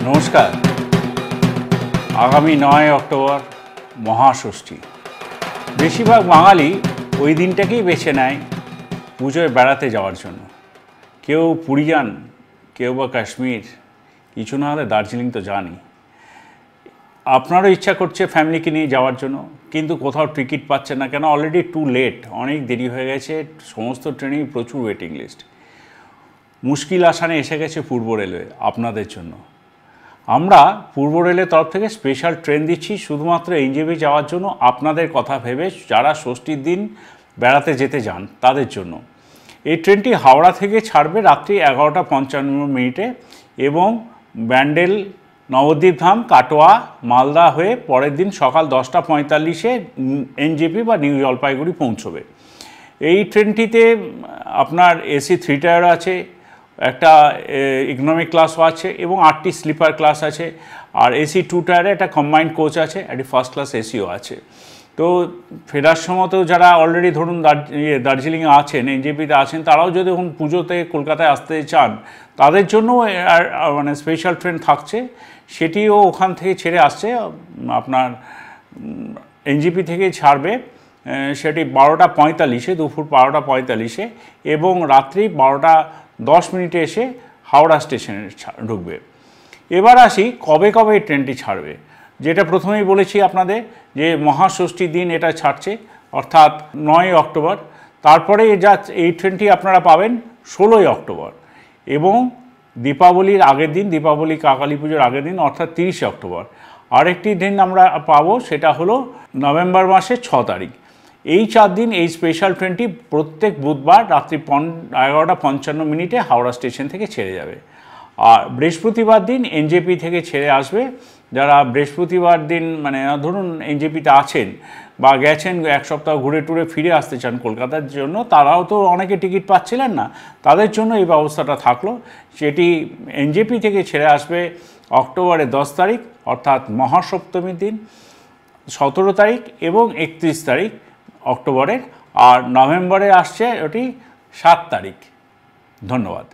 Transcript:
নমস্কার। আগামী 9 অক্টোবর মহাষষ্ঠী। বেশিরভাগ বাঙালি ওই দিনটাকেই বেছে নেয় পুজোয় বেড়াতে যাওয়ার জন্য। কেউ পুরী যান, কেউ বা কাশ্মীর, কিছু না হলে দার্জিলিং তো জানি। আপনারও ইচ্ছা করছে ফ্যামিলিকে নিয়ে যাওয়ার জন্য, কিন্তু কোথাও টিকিট পাচ্ছেন না কেন? অলরেডি টু লেট, অনেক দেরি হয়ে গেছে, সমস্ত ট্রেনেই প্রচুর ওয়েটিং লিস্ট। মুশকিল আসানে এসে গেছে পূর্ব রেলওয়ে আপনাদের জন্য। আমরা পূর্ব রেলের তরফ থেকে স্পেশাল ট্রেন দিচ্ছি শুধুমাত্র এনজেপি যাওয়ার জন্য, আপনাদের কথা ভেবে, যারা ষষ্ঠীর দিন বেড়াতে যেতে যান তাদের জন্য। এই ট্রেনটি হাওড়া থেকে ছাড়বে রাত্রি 11:55 এবং ব্যান্ডেল, নবদ্বীপ ধাম, কাটোয়া, মালদা হয়ে পরের দিন সকাল 10:45 এনজেপি বা নিউ জলপাইগুড়ি পৌঁছবে। এই ট্রেনটিতে আপনার এসি 3 টায়ার আছে, একটা ইকোনমিক ক্লাসও আছে এবং 8টি স্লিপার ক্লাস আছে। আর এসি 2 টায়ারে একটা কম্বাইন্ড কোচ আছে, একটি ফার্স্ট ক্লাস এসিও আছে। তো ফেরার সময়তেও যারা অলরেডি ধরুন দার্জিলিংয়ে আছেন, এনজেপিতে আছেন, তারাও যদি এখন পুজোতে কলকাতায় আসতে চান তাদের জন্য মানে স্পেশাল ট্রেন থাকছে। সেটিও ওখান থেকে ছেড়ে আসছে, আপনার এনজেপি থেকে ছাড়বে সেটি 12:45, দুপুর 12:45 এবং রাত্রি 12:10 এসে হাওড়া স্টেশনে ঢুকবে। এবার আসি কবে কবে এই ট্রেনটি ছাড়বে। যেটা প্রথমেই বলেছি আপনাদের যে মহাষষ্ঠীর দিন এটা ছাড়ছে, অর্থাৎ 9 অক্টোবর। তারপরে এই ট্রেনটি আপনারা পাবেন 16 অক্টোবর এবং দীপাবলির আগের দিন, দীপাবলি কালী পুজোর আগের দিন অর্থাৎ 30 অক্টোবর। আরেকটি দিন আমরা পাবো, সেটা হলো নভেম্বর মাসের 6 তারিখ। এই 4 দিন এই স্পেশাল ট্রেনটি প্রত্যেক বুধবার রাত্রি 11:55 হাওড়া স্টেশন থেকে ছেড়ে যাবে। আর বৃহস্পতিবার দিন এনজেপি থেকে ছেড়ে আসবে। যারা বৃহস্পতিবার দিন মানে ধরুন এনজেপিতে আছেন বা গেছেন, এক সপ্তাহ ঘুরে টুরে ফিরে আসতে চান কলকাতার জন্য, তারাও তো অনেকে টিকিট পাচ্ছিলেন না, তাদের জন্য এই ব্যবস্থাটা থাকলো। সেটি এনজেপি থেকে ছেড়ে আসবে অক্টোবরের 10 তারিখ অর্থাৎ মহাসপ্তমীর দিন, 17 তারিখ এবং 31 তারিখ অক্টোবরের। আর নভেম্বরে আসছে ওটি 7 তারিখ। ধন্যবাদ।